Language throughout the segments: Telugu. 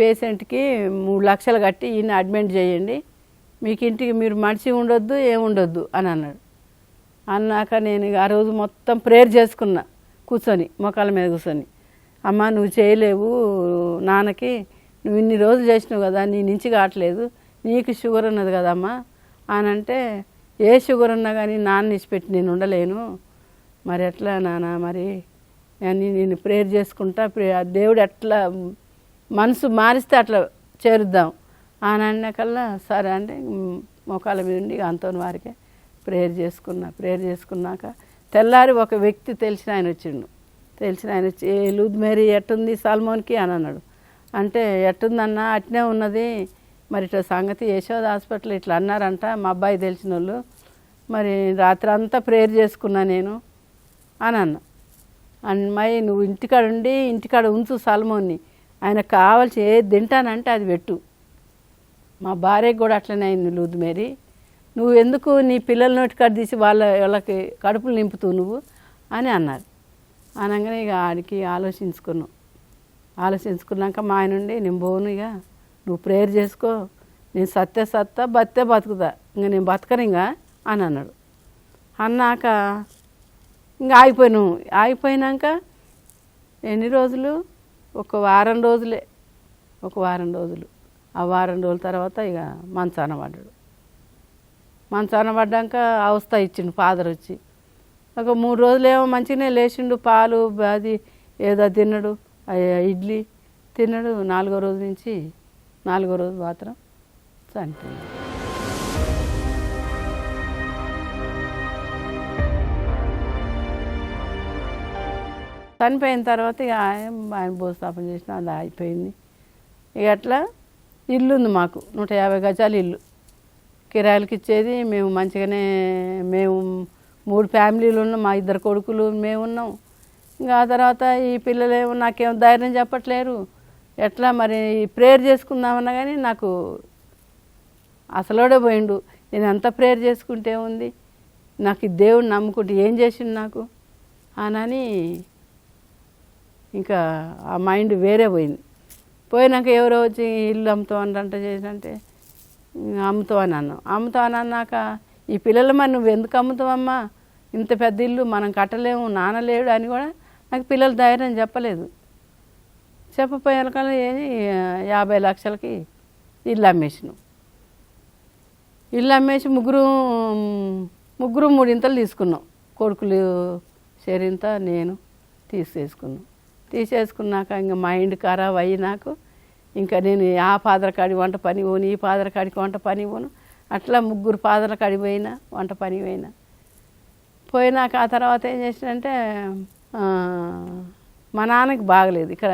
పేషెంట్కి 3 లక్షలు కట్టి ఈయన అడ్మిట్ చేయండి, మీకు ఇంటికి మీరు మనిషి ఉండొద్దు ఏముండొద్దు అని అన్నాడు. అన్నాక నేను ఆ రోజు మొత్తం ప్రేయర్ చేసుకున్నా కూర్చొని, మోకాళ్ళ మీద కూర్చొని. అమ్మ నువ్వు చేయలేవు నాన్నకి, నువ్వు ఇన్ని రోజులు చేసినావు కదా, నీ నుంచి కావట్లేదు, నీకు షుగర్ ఉన్నది కదమ్మా అని అంటే, ఏ షుగర్ ఉన్నా కానీ నాన్న ఇచ్చిపెట్టి నేను ఉండలేను, మరి ఎట్లా నాన్న, మరి అని నేను ప్రేయర్ చేసుకుంటా, దేవుడు ఎట్లా మనసు మారిస్తే అట్లా చేరుద్దాం అని అన్నకల్లా సరే అంటే మోకాళ్ళ మీద ఉండి అంతోని వారికే ప్రేయర్ చేసుకున్నాక తెల్లారి ఒక వ్యక్తి తెలిసిన ఆయన వచ్చిండు. తెలిసిన ఆయన వచ్చి లూద్ మేరీ ఎట్టుంది సల్మోన్కి అని అన్నాడు. అంటే ఎట్టుందన్నా అట్నే ఉన్నది, మరి ఇట్లా సంగతి యశోద హాస్పిటల్ ఇట్లా అన్నారంట మా అబ్బాయి తెలిసిన వాళ్ళు, మరి రాత్రి అంతా ప్రేయర్ చేసుకున్నా నేను అని అన్నా. అమ్మాయి నువ్వు ఇంటికాడ ఉంచు సల్మోన్ని, ఆయనకు కావాల్సి ఏది తింటానంటే అది పెట్టు. మా భార్యకు కూడా అట్లనే అయింది లూద్ మేరీ, నువ్వు ఎందుకు నీ పిల్లల నోటికాడ తీసి వాళ్ళకి కడుపులు నింపుతూ నువ్వు అని అన్నారు. అనగానే ఇక ఆడికి ఆలోచించుకున్నాక మా ఆయన ఉండి నేను పోను, ఇక నువ్వు ప్రేయర్ చేసుకో, నేను సత్తా బతుకుతా, ఇంకా నేను బతకను ఇంకా అని అన్నాడు. అన్నాక ఇంకా ఆగిపోయినాక ఎన్ని రోజులు, ఒక వారం రోజులే, ఆ వారం రోజుల తర్వాత ఇక మంచాన పడ్డాక అవస్థ ఇచ్చిండు ఫాదర్ వచ్చి. ఒక 3 రోజులేమో మంచిగానే లేచిండు, పాలు అది ఏదో తిన్నాడు, ఇడ్లీ తిన్నాడు. 4వ రోజు మాత్రం చనిపోయింది. చనిపోయిన తర్వాత ఇక ఆయన భూస్థాపన చేసిన అది అయిపోయింది. ఇక అట్లా ఇల్లు ఉంది మాకు, 150 గజాల ఇల్లు కిరాయిలకి ఇచ్చేది. మేము మంచిగానే, మేము 3 ఫ్యామిలీలు ఉన్నాం, మా 2 కొడుకులు మేము ఉన్నాం. ఇంకా ఆ తర్వాత ఈ పిల్లలేమో నాకేమో ధైర్యం చెప్పట్లేరు, ఎట్లా మరి ప్రేయర్ చేసుకుందామన్నా కానీ నాకు అసలోడే పోయిండు. నేను ఎంత ప్రేయర్ చేసుకుంటే ఉంది, నాకు ఈ దేవుడు నమ్ముకుంటే ఏం చేసిండు నాకు అని ఇంకా ఆ మైండ్ వేరే పోయినాక ఎవరో వచ్చి ఇల్లు అమ్ముతామంటే చేసినంటే అమ్ముతామని అన్నాక ఈ పిల్లలు మరి నువ్వు ఎందుకు అమ్ముతావమ్మా, ఇంత పెద్ద ఇల్లు మనం కట్టలేము, నాన్న లేడు అని కూడా నాకు పిల్లలు ధైర్యం చెప్పలేదు. చెప్పపోయాను కానీ 50 లక్షలకి ఇల్లు అమ్మేసి ముగ్గురు 3 ఇంతలు తీసుకున్నాం. కొడుకులు షేరింత నేను తీసేసుకున్నాక ఇంకా మైండ్ ఖరాబ్ అయ్యి నాకు ఇంకా నేను ఆ ఫాదర్ కాడి వంట పని పోను, ఈ ఫాదర్ కాడికి వంట పని పోను, అట్లా 3 ఫాదర్ల కాడి పోయినా వంట పని పోయినాక ఆ తర్వాత ఏం చేసినంటే మా నాన్నకి బాగలేదు, ఇక్కడ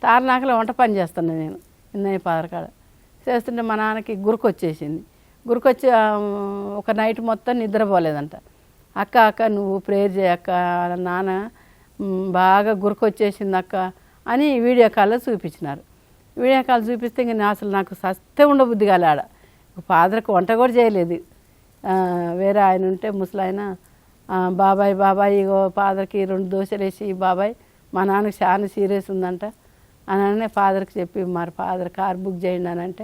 తారనాకలో వంట పని చేస్తున్నాను నేను ఇన్నయ్య ఫాదర్ కాడ చేస్తుంటే మా నాన్నకి గురుకొచ్చి ఒక నైట్ మొత్తం నిద్రపోలేదంట. అక్క నువ్వు ప్రేయర్ చేయక్క, నాన్న బాగా గురకొచ్చేసింది అక్క అని వీడియో కాల్లో చూపించినారు. వీడియో కాల్ చూపిస్తే ఇంక అసలు నాకు సస్తే ఉండబుద్ధి కాలే. ఆడ ఫాదర్కి వంట కూడా చేయలేదు. వేరే ఆయన ఉంటే ముసలాయన, బాబాయ్ ఇగో ఫాదర్కి 2 దోశలు వేసి బాబాయ్ మా నాన్నకి చాలా సీరియస్ ఉందంట అని ఫాదర్కి చెప్పి మరి ఫాదర్ కార్ బుక్ చేయండి అని అంటే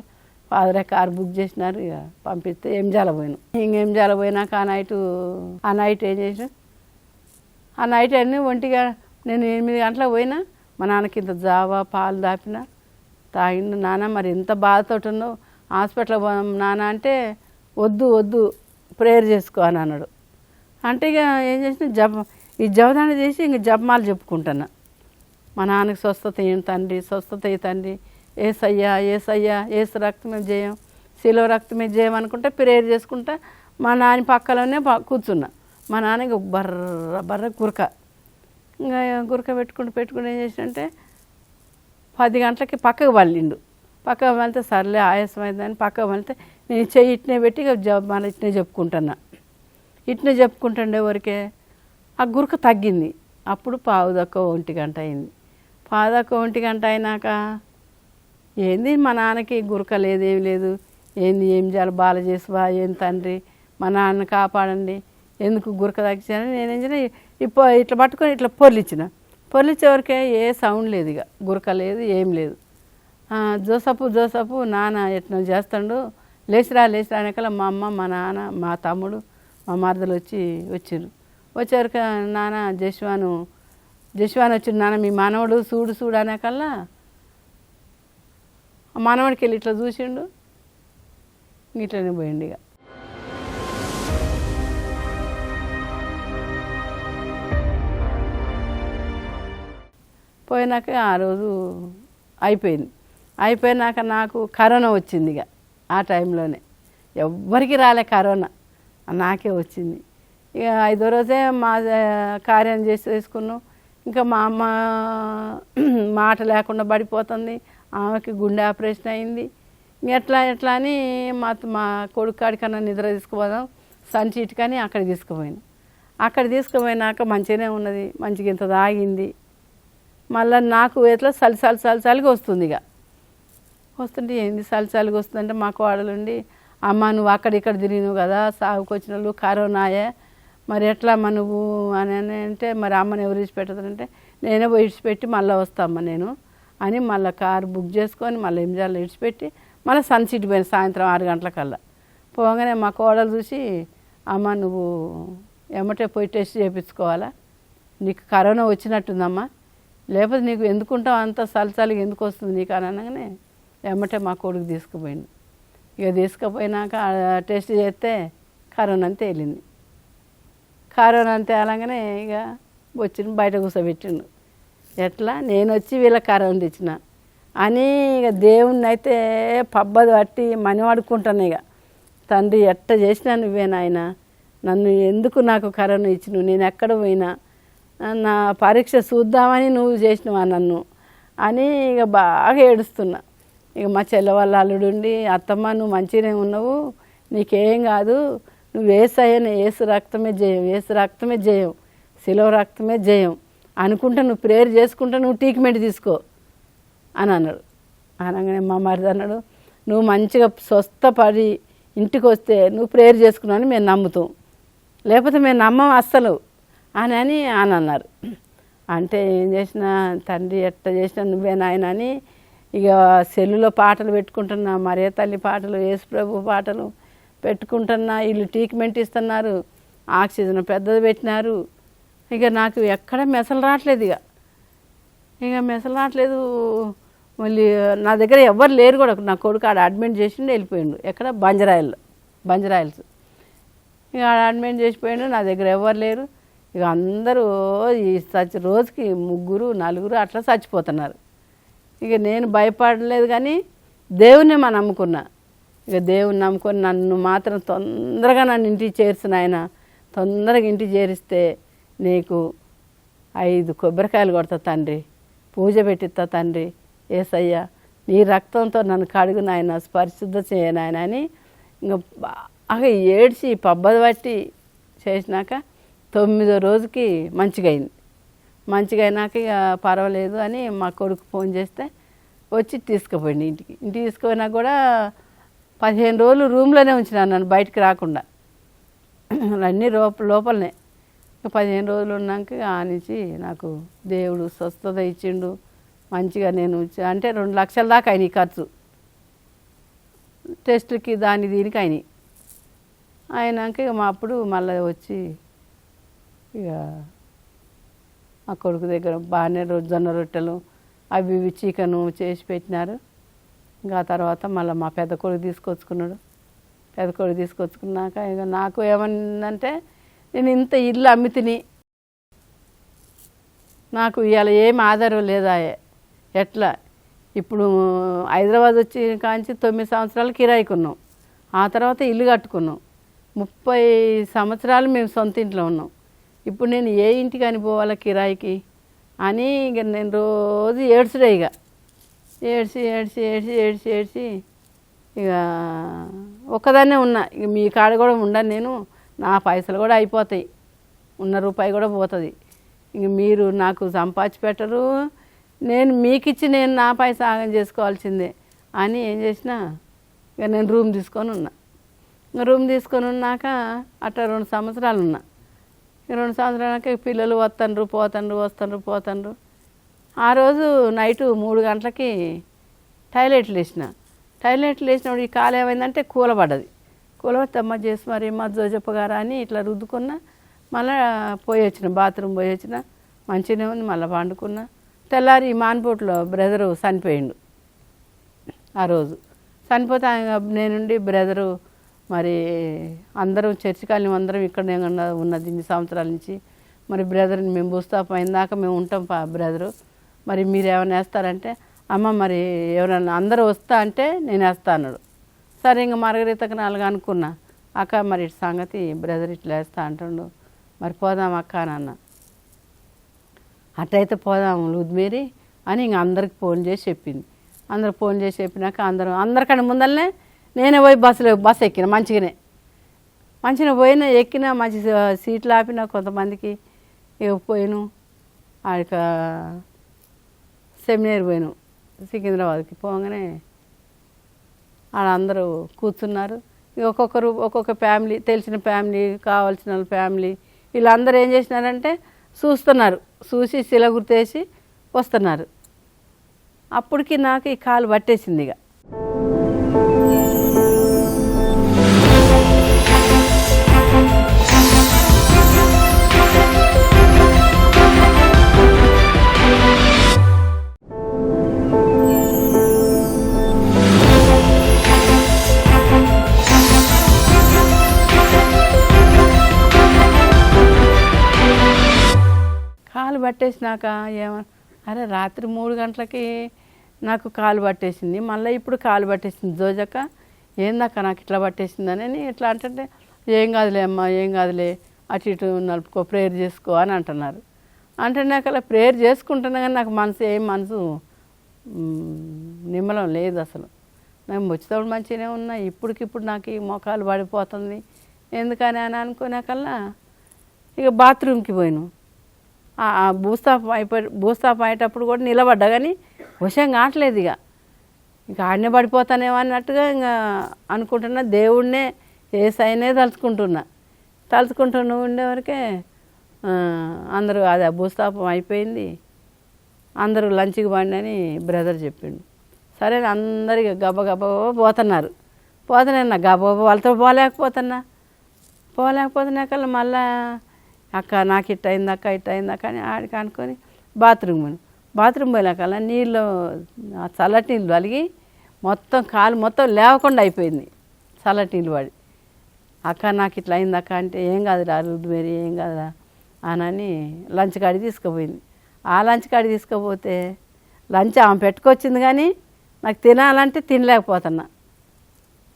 ఫాదరే కార్ బుక్ చేసినారు. ఇక పంపిస్తే ఎంజాల పోయినాక ఆ నైట్ ఏం చేసిన, ఆ నైట్ అన్నీ ఒంటిగా నేను 8 గంటలకు పోయినా మా నాన్నకి ఇంత జావా పాలు తాగిండు. నాన్న మరి ఎంత బాధతోటి ఉన్నావు, హాస్పిటల్ పోదాం నాన్న అంటే వద్దు ప్రేయర్ చేసుకో అని అన్నాడు. అంటే ఇక ఏం చేసిన ఈ జపదాన్ని చేసి ఇంక జపమాలు చెప్పుకుంటున్నా. మా నాన్నకి స్వస్థత తండ్రి ఏసయ్యా ఏసు రక్తమే జయం, శిలో రక్తమే జయం అనుకుంటే ప్రేయర్ చేసుకుంటా మా నాన్న పక్కలోనే కూర్చున్నా. మా నాన్నకి ఒక బర్ర గురక పెట్టుకుంటూ ఏం చేసినంటే 10 గంటలకి పక్కకు వెళ్తే సర్లే ఆయాసం అయిందని పక్కకు వెళ్తే నేను చెయ్యి ఇట్నే పెట్టి మన ఇట్నే చెప్పుకుంటుండే వరకే ఆ గురక తగ్గింది. అప్పుడు 1:15 గంట అయింది. 1:15 గంట అయినాక ఏంది మా నాన్నకి గురక లేదు, ఏం లేదు, ఏం చేయాలి బాల చేసువా, ఏం తండ్రి మా నాన్న కాపాడండి, ఎందుకు గురక తగ్గించానని నేనేం చేసిన ఇట్లా పట్టుకొని ఇట్లా పొర్లిచ్చిన. పొర్లిచ్చే వరకే ఏ సౌండ్ లేదు, ఇక గురక లేదు ఏం లేదు. జోసపు నాన్న ఎట్లా చేస్తాడు, లేచిరా అనేకల్లా మా అమ్మ, మా నాన్న, మా తమ్ముడు, మా మరదలు వచ్చారు. వచ్చారు నాన్న జశ్వాన్ వచ్చిండు, నాన్న మీ మనవడు చూడు అనేకల్లా ఆ మనవడికి వెళ్ళి ఇట్లా చూసిండు, ఇట్లనే పోయిండు. ఇక పోయినాక ఆ రోజు అయిపోయినాక నాకు కరోనా వచ్చింది. ఇక ఆ టైంలోనే ఎవ్వరికి రాలే కరోనా, నాకే వచ్చింది. ఇక 5వ రోజే మా కార్యం చేసుకున్నాం. ఇంకా మా అమ్మ మాట లేకుండా పడిపోతుంది, ఆమెకి గుండె ఆపరేషన్ అయింది. ఎట్లా అని మా కొడుకు కాడికన్నా నిద్ర తీసుకుపోదాం సంచీటికని అక్కడ తీసుకుపోయాను. అక్కడ తీసుకుపోయినాక మంచిగానే ఉన్నది, మంచిగా ఇంత తాగింది. మళ్ళీ నాకు ఎట్లా చలిగా వస్తుంది. ఇక వస్తుంటే ఏంది చలిగా వస్తుందంటే మా కోడలుండి, అమ్మ నువ్వు అక్కడిక్కడ తిరిగినావు కదా, సాగుకు వచ్చిన వాళ్ళు కరోనాయే, మరి ఎట్లా అమ్మ నువ్వు అని అంటే, మరి అమ్మని ఎవరు విడిచిపెట్టదంటే, నేనే పోయి విడిచిపెట్టి మళ్ళీ వస్తామ్మ నేను అని మళ్ళీ కారు బుక్ చేసుకొని మళ్ళీ ఎంజాల్లో విడిచిపెట్టి మళ్ళీ సన్సిటీ పోయిన సాయంత్రం 6 గంటలకల్లా. పోగానే మా కోడలు చూసి, అమ్మ నువ్వు ఎమ్మటే పోయి టెస్ట్ చేయించుకోవాలా, నీకు కరోనా వచ్చినట్టుందమ్మా, లేకపోతే నీకు ఎందుకుంటావు అంత చలిగా ఎందుకు వస్తుంది నీకు అని అనగానే ఎమ్మటే మా కొడుకు తీసుకుపోయిండు. ఇక తీసుకుపోయినాక టెస్ట్ చేస్తే కరోనా అని తేలింది. కరోనా అని తేలంగానే ఇక వచ్చిండు, బయట కూర్చోబెట్టిండు. ఎట్లా నేను వచ్చి వీళ్ళ కరోనా తెచ్చిన అని ఇక దేవుణ్ణి అయితే పబ్బది పట్టి మనివాడుకుంటాను. ఇక తండ్రి ఎట్ట చేసినా నువ్వే నాయన, నన్ను ఎందుకు నాకు కరోనా ఇచ్చినావు, నేను ఎక్కడ పోయినా నా పరీక్ష చూద్దామని నువ్వు చేసినవా నన్ను అని ఇక బాగా ఏడుస్తున్నా. ఇక మా చెల్లె వాళ్ళ అల్లుడుండి, అత్తమ్మ నువ్వు మంచిగానే ఉన్నావు, నీకేం కాదు, నువ్వు ఏసయ్యనే, ఏసు రక్తమే జయం, శిలువ రక్తమే జయం అనుకుంటా నువ్వు ప్రేయర్ చేసుకుంటా నువ్వు ట్రీట్మెంట్ తీసుకో అని అన్నాడు. అనగానే మా మరిది అన్నాడు, నువ్వు మంచిగా స్వస్థపడి ఇంటికి వస్తే నువ్వు ప్రేయర్ చేసుకున్నావు అని మేము నమ్ముతాం, లేకపోతే మేము నమ్మం అస్సలు అని అన్నారు. అంటే ఏం చేసినా తండ్రి ఎట్ట చేసినా నువ్వే నాయన అని ఇక సెల్లులో పాటలు పెట్టుకుంటున్నా, మరియ తల్లి పాటలు, యేసు ప్రభు పాటలు పెట్టుకుంటున్నా. వీళ్ళు ట్రీట్మెంట్ ఇస్తున్నారు, ఆక్సిజన్ పెద్దది పెట్టినారు. ఇక నాకు ఎక్కడ మెసలు రావట్లేదు. ఇక మెసలు రావట్లేదు. మళ్ళీ నా దగ్గర ఎవ్వరు లేరు కూడా. నా కొడుకు ఆడ అడ్మిట్ చేసిండు, వెళ్ళిపోయిండు. ఎక్కడ బంజరాయిల్స్. ఇక ఆడ అడ్మిట్ చేసిపోయిండు, నా దగ్గర ఎవ్వరు లేరు. ఇక అందరూ ఈ రోజుకి 3, 4 అట్లా చచ్చిపోతున్నారు. ఇక నేను భయపడలేదు, కానీ దేవుణ్ణి నమ్ముకున్నా. ఇక దేవుని నమ్ముకొని నన్ను మాత్రం తొందరగా నన్ను ఇంటికి చేర్చిన ఆయన, తొందరగా ఇంటికి చేరిస్తే నీకు 5 కొబ్బరికాయలు కొడతా తండ్రి, పూజ పెట్టిస్తా తండ్రి, యేసయ్య నీ రక్తంతో నన్ను కడుగు నాయన, పరిశుద్ధ చేయనాయన అని ఇంకా బాగా ఏడ్చి పబ్బది పట్టి చేసినాక 9వ రోజుకి మంచిగా అయింది. మంచిగా అయినాక ఇక పర్వాలేదు అని మా కొడుకు ఫోన్ చేస్తే వచ్చి తీసుకుపోయింది ఇంటికి తీసుకుపోయినా కూడా 15 రోజులు రూమ్లోనే ఉంచినాను, నన్ను బయటికి రాకుండా, అన్నీ లోపలనే. 15 రోజులు ఉన్నాక ఆనించి నాకు దేవుడు స్వస్థత ఇచ్చిండు. మంచిగా నేను అంటే 2 లక్షల దాకా అయినాయి ఖర్చు, టెస్టులకి దీనికి అయినాయి. అయినాక ఇక మా అప్పుడు మళ్ళీ వచ్చి ఇక మా కొడుకు దగ్గర బాగానే జొన్న రొట్టెలు అవి ఇవి చికెను చేసి పెట్టినారు. ఇంకా తర్వాత మళ్ళీ మా పెద్ద కొడుకు తీసుకొచ్చుకున్నాక ఇక నాకు ఏమన్నంటే, నేను ఇంత ఇల్లు అమ్మి తిని నాకు ఇవాళ ఏం ఆధారం లేదా. ఎట్లా ఇప్పుడు హైదరాబాద్ వచ్చి కాంచి 9 సంవత్సరాలు కిరాయికి ఉన్నాం, ఆ తర్వాత ఇల్లు కట్టుకున్నాం. 30 సంవత్సరాలు మేము సొంత ఇంట్లో ఉన్నాం. ఇప్పుడు నేను ఏ ఇంటికి అని పోవాలా కిరాయికి అని ఇక నేను రోజు ఏడ్చుడే. ఇక ఏడ్చి ఇక ఒక్కదాన్నే ఉన్నా. ఇక మీ కాడ కూడా ఉండను నేను, నా పైసలు కూడా అయిపోతాయి, ఉన్న రూపాయి కూడా పోతుంది. ఇంక మీరు నాకు సంపాదించి పెట్టరు, నేను మీకు ఇచ్చి నేను నా పైసా ఆగం చేసుకోవాల్సిందే అని ఏం చేసినా ఇక నేను రూమ్ తీసుకొని ఉన్నా. రూమ్ తీసుకొని ఉన్నాక అట్లా 2 సంవత్సరాలు ఉన్నా. 2 సంవత్సరాలకి పిల్లలు పోతండ్రు. ఆ రోజు నైటు 3 గంటలకి టాయిలెట్లు వేసినప్పుడు ఈ కాలు ఏమైందంటే కూలబడ్డది. కూలబడితే అమ్మ చేసి మరి మా జోజప్పగారా అని ఇట్లా రుద్దుకున్నా. మళ్ళీ పోయి వచ్చిన, బాత్రూమ్ పోయి వచ్చిన, మంచిగానే ఉంది. మళ్ళీ పండుకున్నా. తెల్లారి మాన్పోట్లో బ్రదరు చనిపోయిండు. ఆ రోజు చనిపోతే నేనుండి బ్రదరు మరి అందరం చర్చి కాలనీ అందరం ఇక్కడనే ఉన్నది ఇన్ని సంవత్సరాల నుంచి. మరి బ్రదర్ని మేము భూస్థాపం అయిందాక మేము ఉంటాం బ్రదరు, మరి మీరు ఏమైనా వేస్తారంటే, అమ్మ మరి ఎవరన్నా అందరూ వస్తా అంటే నేను వేస్తా అన్నాడు. సరే ఇంకా మరగరీతకు 4 అనుకున్నా. అక్క మరి ఇటు సంగతి బ్రదర్ ఇట్లా వేస్తా అంటుండు, మరి పోదాం అక్క అని అన్న. అట్టయితే పోదాం లూద్మేరీ అని ఇంక అందరికి ఫోన్ చేసి చెప్పింది. అందరు ఫోన్ చేసి చెప్పినాక అందరికన్నా ముందరనే నేనే పోయి బస్సు ఎక్కిన. మంచిగా పోయినా ఎక్కిన, మంచి సీట్లు ఆపిన. కొంతమందికి పోయాను. ఆడిక సెమినార్ పోయాను సికింద్రాబాద్కి. పోగానే ఆడ అందరూ కూర్చున్నారు. ఒక్కొక్క ఫ్యామిలీ, తెలిసిన ఫ్యామిలీ, కావాల్సిన ఫ్యామిలీ, వీళ్ళందరూ ఏం చేసినారంటే చూస్తున్నారు. చూసి శిల గుర్తేసి వస్తున్నారు. అప్పటికి నాకు ఈ కాలు పట్టేసింది. ఇక కాలు పట్టేసినాక అరే రాత్రి 3 గంటలకి నాకు కాలు పట్టేసింది, మళ్ళీ ఇప్పుడు కాలు పట్టేసింది జోజక్క, ఏందక్క నాకు ఇట్లా పట్టేసిందని ఇట్లా అంటే, ఏం కాదులే అమ్మ, ఏం కాదులే, అటు ఇటు నలుపుకో, ప్రేయర్ చేసుకో అని అంటున్నారు. అంటే నాకు అలా ప్రేయర్ చేసుకుంటున్నా కానీ నాకు మనసు నిమ్మలం లేదు అసలు. నేను వచ్చేటప్పుడు మంచిగానే ఉన్నా, ఇప్పటికిప్పుడు నాకు ఈ మోకాలు పడిపోతుంది ఎందుకని అని అనుకునేకల్లా ఇక బాత్రూమ్కి పోయాను. భూస్థాపం అయ్యేటప్పుడు కూడా నిలబడ్డా కానీ వశం కావట్లేదు. ఇక ఆడనే పడిపోతానేమో అన్నట్టుగా ఇంకా అనుకుంటున్నా. దేవుడినే ఏసైనే తలుచుకుంటున్నా ఉండేవరకే అందరూ అదే భూస్థాపం అయిపోయింది, అందరూ లంచ్కి పండి అని బ్రదర్ చెప్పిండు. సరే అందరికి గబగబా పోతున్నారు. పోతున్నాను గబగబా వాళ్ళతో పోలేకపోతున్నాకల్లా మళ్ళా అక్క నాకు ఇట్ట అయిందక్క అని ఆడికి అనుకొని బాత్రూమ్ పోయినాకల్లా నీళ్ళు చల్లటి నీళ్ళు అలిగి మొత్తం కాలు మొత్తం లేవకుండా అయిపోయింది చల్లటి నీళ్ళు పడి. అక్క నాకు ఇట్లా అయిందక్క అంటే, ఏం కాదురా రుద్మేరీ, ఏం కాదురా అని లంచ్ కాడికి తీసుకుపోయింది. ఆ లంచ్ కాడికి తీసుకుపోతే లంచ్ ఆమె పెట్టుకొచ్చింది కానీ నాకు తినాలంటే తినలేకపోతున్నా.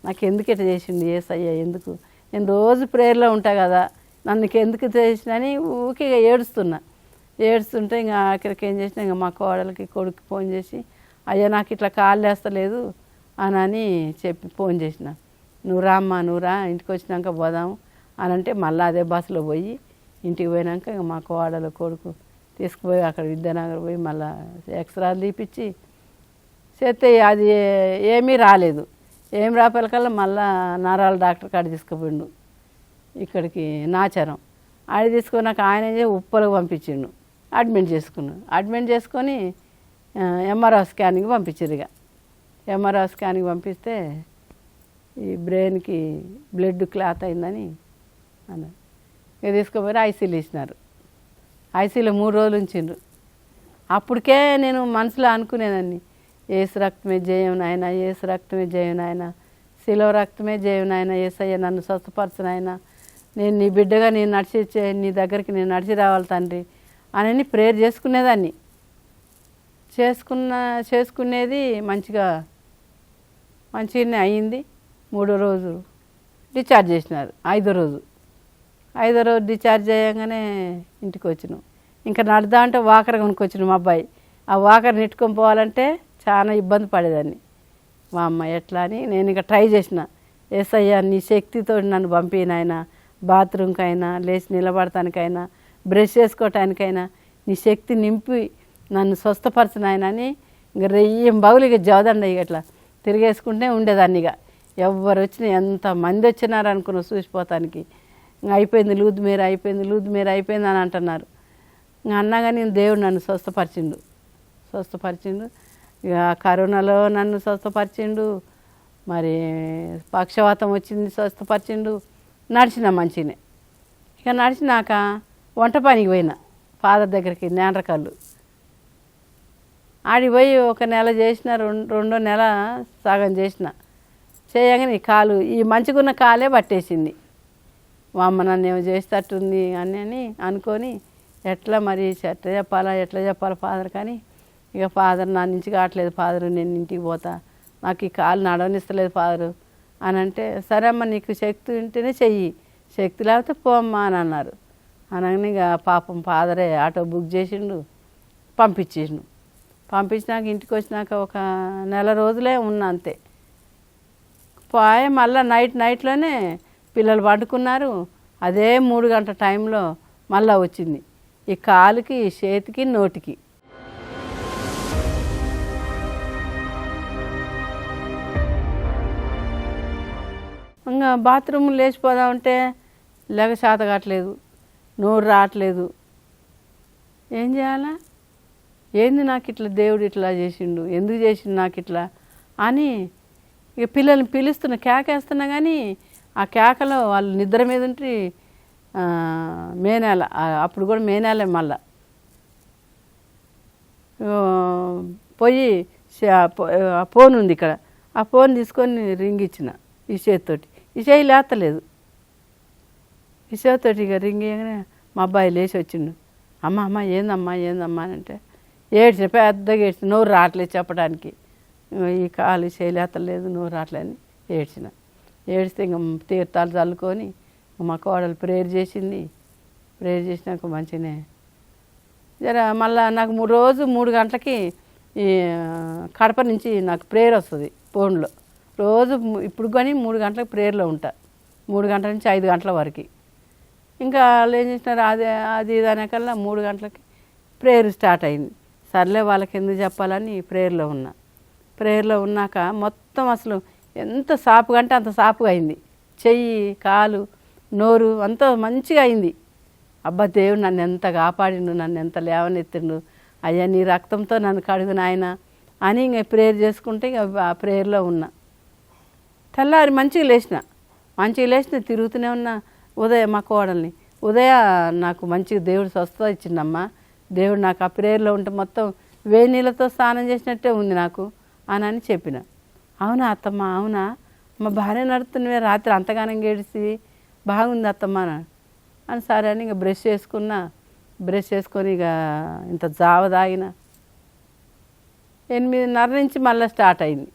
నాకు ఎందుకు ఇట్లా చేసింది యేసయ్య, ఎందుకు నేను రోజు ప్రేయర్లో ఉంటా కదా, నన్ను ఎందుకు చేసినని ఊకే ఏడుస్తుంటే ఇంకా ఆఖరికి ఏం చేసినా, ఇంకా మా కోడలికి కొడుకు ఫోన్ చేసి, అయ్యా నాకు ఇట్లా కాళ్ళు వేస్తలేదు అని చెప్పి ఫోన్ చేసిన. నువ్వు రా ఇంటికి వచ్చినాక పోదాము అని అంటే మళ్ళీ అదే బస్సులో పోయి ఇంటికి పోయినాక ఇంకా మా కోడలు కొడుకు తీసుకుపోయి అక్కడ విద్యానగర్ పోయి మళ్ళీ ఎక్స్రాలు తీపిచ్చి చేస్తే అది ఏమీ రాలేదు. ఏం రాపలకల్లా మళ్ళీ నరాల డాక్టర్ కాడ తీసుకుపోయిండు ఇక్కడికి నాచారం. ఆడ తీసుకున్నాక ఆయన ఉప్పలకు పంపించిండు. అడ్మిట్ చేసుకొని ఎంఆర్ఐ స్కానింగ్ పంపించారు. ఇక ఎంఆర్ఐ స్కానింగ్ పంపిస్తే ఈ బ్రెయిన్కి బ్లడ్ క్లాత్ అయిందని అన్నారు. ఇక తీసుకుపోయి ఐసీలు ఇచ్చినారు. ఐసీలో 3 రోజులు ఉంచిండ్రు. అప్పటికే నేను మనసులో అనుకునేదాన్ని, ఏసు రక్తమే జయం నాయన, ఏసు రక్తమే జయం నాయన, శిలువ రక్తమే జయం నాయన, ఏసయ్య నన్ను స్వస్థపరచు నాయన, నేను నీ బిడ్డగా నీ దగ్గరికి నేను నడిచి రావాలి తండ్రి అని ప్రేయర్ చేసుకునేదాన్ని. చేసుకునేది మంచిగానే అయ్యింది. 3వ రోజు డిశ్చార్జ్ చేసినారు. 5వ రోజు డిశ్చార్జ్ చేయగానే ఇంటికి వచ్చినాం. ఇంకా నడదా అంటే వాకర్ కొనుక్కొచ్చినాం. మా అబ్బాయి ఆ వాకర్ నెట్టుకొని పోవాలంటే చాలా ఇబ్బంది పడేదాన్ని. మా అమ్మ ఎట్లా అని నేను ఇంకా ట్రై చేసిన, యేసయ్య నీ శక్తితో నన్ను పంపినాయన, బాత్రూమ్కైనా లేచి నిలబడటానికైనా బ్రష్ చేసుకోవటానికైనా నీ శక్తి నింపి నన్ను స్వస్థపరచనాయన అని ఇంక రెయ్యం బాగులు ఇక జవదండ ఇక ఇట్లా తిరిగేసుకుంటే ఉండేదాన్ని. ఇక ఎవరు వచ్చినా ఎంతమంది వచ్చినారు అనుకున్న చూసిపోతానికి. ఇంకా అయిపోయింది లూద్మేరీ అయిపోయింది అని అంటున్నారు. ఇంకా అన్నాగా నేను దేవుడు నన్ను స్వస్థపరిచిండు. ఇక కరోనాలో నన్ను స్వస్థపరిచిండు, మరి పక్షవాతం వచ్చింది స్వస్థపరిచిండు. నడిచిన మంచిగానే. ఇక నడిచినాక వంట పనికి పోయినా ఫాదర్ దగ్గరికి నేండ్రకల్లు. ఆడికి పోయి ఒక నెల చేసిన, రెండో నెల సగం చేసిన. చేయగానే ఈ కాలు, ఈ మంచిగున్న కాలే పట్టేసింది. మా అమ్మ నన్ను ఏమో చేసేటట్టుంది అని అనుకొని ఎట్లా చెప్పాలా ఫాదర్. కానీ ఇక ఫాదర్ నా నుంచి కావట్లేదు ఫాదరు, నేను ఇంటికి పోతా, నాకు ఈ కాలు నడవనిస్తలేదు ఫాదరు అని అంటే, సరే అమ్మ నీకు శక్తి ఉంటేనే చెయ్యి, శక్తి లేకపోతే పోమ్మా అని అన్నారు. అనగానే ఇక పాపం ఫాదరే ఆటో బుక్ చేసిండు, పంపించినాక ఇంటికి వచ్చినాక ఒక నెల రోజులే ఉన్నా అంతే. పోయి మళ్ళీ నైట్లోనే పిల్లలు పడుకున్నారు. అదే 3 గంటల టైంలో మళ్ళీ వచ్చింది ఈ కాలుకి, చేతికి, నోటికి. ఇంకా బాత్రూమ్ లేచిపోదామంటే లేక చేత కావట్లేదు, నోరు రావట్లేదు. ఏం చేయాలా? ఏంది నాకు ఇట్లా దేవుడు ఇట్లా చేసిండు, ఎందుకు చేసిండు నాకు ఇట్లా అని ఇక పిల్లల్ని పిలుస్తున్నా, కేకేస్తున్నా. కానీ ఆ కేకలో వాళ్ళు నిద్ర మీద ఉంటే మే నెల, అప్పుడు కూడా మే నెలే. మళ్ళా పోయి ఆ ఫోన్ ఉంది ఇక్కడ, ఆ ఫోన్ తీసుకొని రింగ్ ఇచ్చిన ఈ చేతితోటి. ఈ చేయి లేస్తలేదు. ఈ చేతితోటి ఇక రింగ్ ఇవ్వగానే మా అబ్బాయి లేచి వచ్చిండు. అమ్మ ఏందమ్మా అని అంటే ఏడ్చిన, పెద్దగా ఏడ్చిన. నోరు రావట్లేదు చెప్పడానికి, ఈ కాలు చేయలేతలేదు, నోరు రావట్లేదని ఏడ్చిన. ఏడిస్తే ఇంక తీర్థాలు చల్లుకొని మా కోడలు ప్రేయర్ చేసింది. ప్రేయర్ చేసినాక మంచిగానే మళ్ళీ నాకు రోజు 3 గంటలకి ఈ కడప నుంచి నాకు ప్రేయర్ వస్తుంది ఫోన్లో. రోజు ఇప్పుడు కానీ 3 గంటలకు ప్రేయర్లో ఉంటా, 3 గంటల నుంచి 5 గంటల వరకు. ఇంకా వాళ్ళు ఏం చేసినారు, అది దానికల్లా 3 గంటలకి ప్రేయర్ స్టార్ట్ అయింది. సర్లే వాళ్ళకి ఎందుకు చెప్పాలని ప్రేయర్లో ఉన్నా. ప్రేయర్లో ఉన్నాక మొత్తం అసలు ఎంత సాపుగా అంటే అంత సాపుగా అయింది. చెయ్యి, కాలు, నోరు అంతా మంచిగా అయింది. అబ్బా దేవుడు నన్ను ఎంత కాపాడిండు, నన్ను ఎంత లేవనెత్తిండు, అయ్యా నీ రక్తంతో నన్ను కడుగు నాయన అని ఇంక ప్రేయర్ చేసుకుంటే ఇక ఆ ప్రేయర్లో ఉన్నా. తెల్లారి మంచిగా లేచిన తిరుగుతూనే ఉన్నా. మా కోడల్ని నాకు మంచిగా దేవుడు స్వస్థత ఇచ్చిండమ్మా, దేవుడు నాకు ఆ ప్రేయర్లో ఉంటే మొత్తం వేడి నీళ్ళతో స్నానం చేసినట్టే ఉంది నాకు అని చెప్పిన. అవునా అత్తమ్మ, అవునా మా భార్య నడుతున్నవే రాత్రి అంతగానం గేడిసి బాగుంది అత్తమ్మ అని సరే అని ఇక బ్రష్ చేసుకొని ఇక ఇంత జావ తాగిన. 8:30 నుంచి మళ్ళీ స్టార్ట్ అయింది.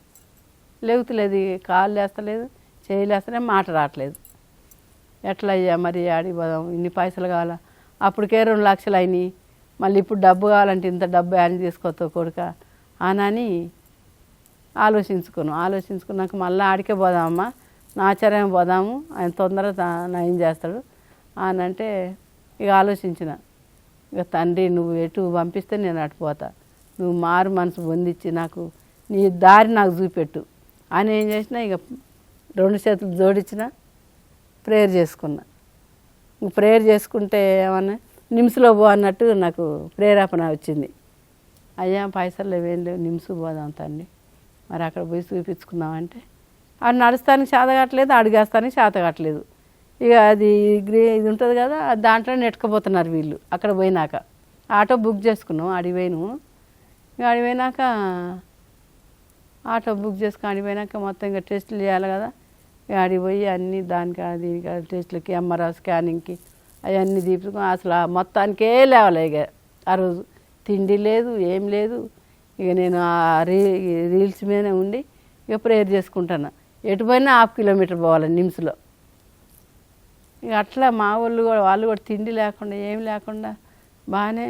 లేవుతలేదు, కాళ్ళు లేస్తలేదు, చేయలేస్తలే, మాట రావట్లేదు. ఎట్లా అయ్యా మరి ఆడికి పోదాం, ఇన్ని పైసలు కావాలా, అప్పటికే 2 లక్షలు అయినాయి, మళ్ళీ ఇప్పుడు డబ్బు కావాలంటే ఇంత డబ్బు ఆయన తీసుకొస్తావు కొడుక అని ఆలోచించుకున్నాక మళ్ళీ ఆడికే పోదామమ్మా, నాచార్యం పోదాము, ఆయన తొందరగా నయం చేస్తాడు అని అంటే ఇక ఆలోచించిన. ఇక తండ్రి నువ్వు ఎటు పంపిస్తే నేను అటు పోతా, నువ్వు మారు మనసు పొందించి నాకు నీ దారి నాకు చూపెట్టు అని ఏం చేసినా ఇక 2 చేతులు జోడించిన, ప్రేయర్ చేసుకున్నా. ప్రేయర్ చేసుకుంటే ఏమన్నా నిమ్స్లో పో అన్నట్టు నాకు ప్రేరేపణ వచ్చింది. అయ్యా పైసలు లేవేం లేవు, నిమ్స్ పోదాం తండ్రి, మరి అక్కడ పోయి చూపించుకుందామంటే అది నడుస్తానికి చేత కావట్లేదు, అడిగేస్తానికి చేత కావట్లేదు. ఇక అది ఇది ఉంటుంది కదా, దాంట్లో నెట్టుకుపోతున్నారు వీళ్ళు. అక్కడ పోయినాక ఆటో బుక్ చేసుకున్నాం, అడిగిపోయినాము. ఇక అడిగిపోయినాక ఆటో బుక్ చేసుకుని అడిగిపోయినాక మొత్తం ఇంకా టెస్టులు చేయాలి కదా. ఇక అడిగిపోయి అన్నీ దీనికి టెస్టులకి, ఎంఆర్ఐ స్కానింగ్కి అవన్నీ తీసుకుని అసలు మొత్తానికే లేవాలి. ఇక ఆ రోజు తిండి లేదు, ఏం లేదు. ఇక నేను ఆ రీల్స్ మీదనే ఉండి ఇక ప్రేయర్ చేసుకుంటాను. ఎటు పోయినా 1/2 కిలోమీటర్ పోవాలి నిమ్స్లో. ఇక అట్లా మా వాళ్ళు కూడా తిండి లేకుండా ఏం లేకుండా బాగానే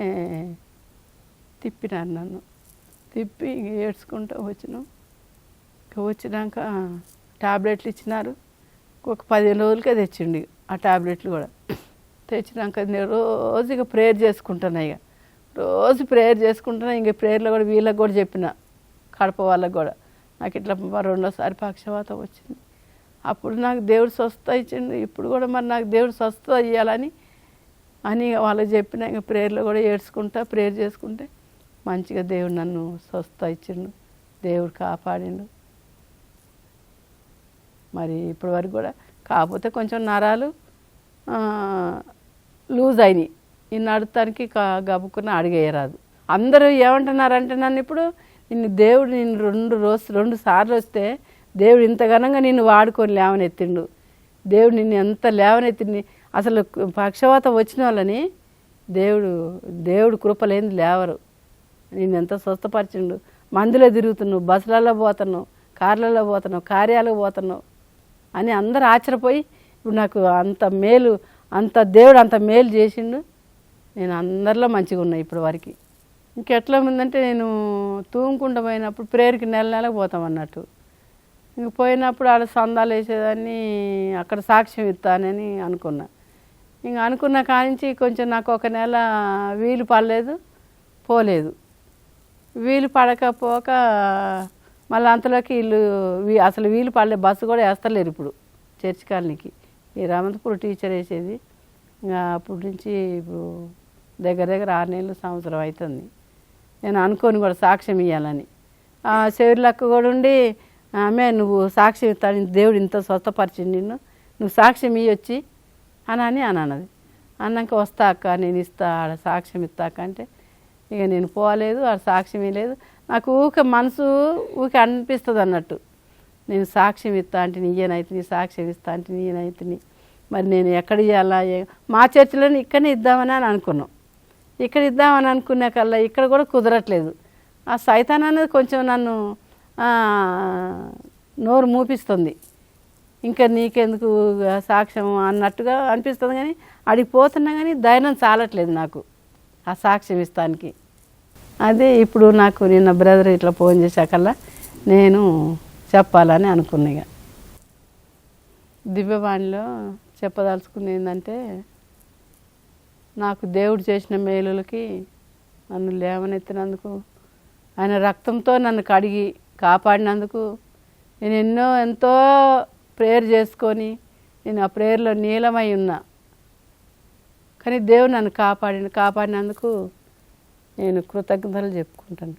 తిప్పినారు నన్ను. తిప్పి ఏడ్చుకుంటూ వచ్చినాం. ఇక వచ్చినాక టాబ్లెట్లు ఇచ్చినారు. ఒక 15 రోజులకే తెచ్చిండు ఆ టాబ్లెట్లు కూడా. తెచ్చినాక నేను రోజు ఇక ప్రేయర్ చేసుకుంటున్నా. ఇక రోజు ప్రేయర్ చేసుకుంటున్నా. ఇంక ప్రేయర్లో కూడా వీళ్ళకి కూడా చెప్పిన, కడప వాళ్ళకి కూడా, నాకు ఇట్లా 2వ పక్షవాతం వచ్చింది. అప్పుడు నాకు దేవుడు స్వస్థత ఇచ్చిండు, ఇప్పుడు కూడా మరి నాకు దేవుడు స్వస్థత ఇవ్వాలని వాళ్ళకి చెప్పిన. ఇంక ప్రేయర్లో కూడా ఏడ్చుకుంటా ప్రేయర్ చేసుకుంటే మంచిగా దేవుడు నన్ను స్వస్థత ఇచ్చిండు. దేవుడు కాపాడిండు. మరి ఇప్పటి వరకు కూడా కాకపోతే కొంచెం నరాలు లూజ్ అయినాయి. ఈ నడుతానికి గబుక్కున అడిగేయరాదు. అందరూ ఏమంటున్నారంటే నన్ను ఇప్పుడు దేవుడు నిన్ను రెండు సార్లు వస్తే దేవుడు ఇంత ఘనంగా నిన్ను వాడుకొని లేవనెత్తిండు. దేవుడు నిన్ను ఎంత లేవనెత్తింది. అసలు పక్షవాతం వచ్చిన వాళ్ళని దేవుడు కృపలేంది లేవరు. నిన్ను ఎంత స్వస్థపరిచిండు. మందులో తిరుగుతున్నావు, బస్సులలో పోతున్నావు, కార్లలో పోతున్నావు, కార్యాలకు పోతున్నావు అని అందరూ ఆశ్చర్యపోయి ఇప్పుడు నాకు దేవుడు అంత మేలు చేసిండు. నేను అందరిలో మంచిగా ఉన్నా ఇప్పటి వరకు. ఇంకెట్లా ఉందంటే నేను తూముకుంటూ పోయినప్పుడు ప్రేయర్కి నెలకు పోతామన్నట్టు. ఇంక పోయినప్పుడు ఆడ సందాలు వేసేదాన్ని, అక్కడ సాక్ష్యం ఇస్తానని అనుకున్నా. ఇంక అనుకున్న కానించి కొంచెం నాకు ఒక నెల వీలు పడలేదు, పోలేదు. వీలు పడకపోక మళ్ళీ అంతలోకి అసలు వీలు పడలేదు. బస్సు కూడా వేస్తలేరు ఇప్పుడు చర్చి కాలనీకి. ఈ రామంతపూర్ టీచర్ వేసేది. ఇంకా అప్పటి నుంచి ఇప్పుడు దగ్గర 6 నెలలు సంవత్సరం అవుతుంది. నేను అనుకోని కూడా సాక్ష్యం ఇవ్వాలని. శరీరలకు కూడా ఉండి ఆమె నువ్వు సాక్ష్యం ఇస్తాను, దేవుడు ఇంత స్వస్థపరిచింది నిన్ను, నువ్వు సాక్ష్యం ఇవ్వచ్చి అని అన్నది. అన్నాక వస్తా అక్క, నేను ఇస్తా, ఆడ సాక్ష్యం ఇస్తాక అంటే ఇక నేను పోలేదు, ఆడ సాక్ష్యం ఇవ్వలేదు. నాకు మనసు అనిపిస్తుంది అన్నట్టు, నేను సాక్ష్యం ఇస్తా అంటే నీయనైతే, సాక్ష్యం ఇస్తా అంటే నీయనైతే, మరి నేను ఎక్కడ ఇవ్వాలా? మా చర్చిలోనే ఇక్కడనే ఇద్దామని అనుకున్నాం. ఇక్కడ ఇద్దామని అనుకునే కల్లా ఇక్కడ కూడా కుదరట్లేదు. ఆ సైతాన్ అనేది కొంచెం నన్ను నోరు మూపిస్తుంది. ఇంకా నీకెందుకు సాక్ష్యం అన్నట్టుగా అనిపిస్తుంది. కానీ అడిగి పోతున్నా కానీ ధైర్యం చాలట్లేదు నాకు ఆ సాక్ష్యం ఇస్తానికి. అదే ఇప్పుడు నాకు నిన్న బ్రదర్ ఇట్లా ఫోన్ చేశాకల్లా నేను చెప్పాలని అనుకున్నా. ఇక దివ్యవాణిలో చెప్పదలుచుకుంది ఏంటంటే, నాకు దేవుడు చేసిన మేలులకి నన్ను లేవనెత్తినందుకు, ఆయన రక్తంతో నన్ను కడిగి కాపాడినందుకు, నేను ఎంతో ప్రేయర్ చేసుకొని నేను ఆ ప్రేయర్లో నీలమై ఉన్నా. కానీ దేవుడు నన్ను కాపాడినందుకు నేను కృతజ్ఞతలు చెప్పుకుంటాను.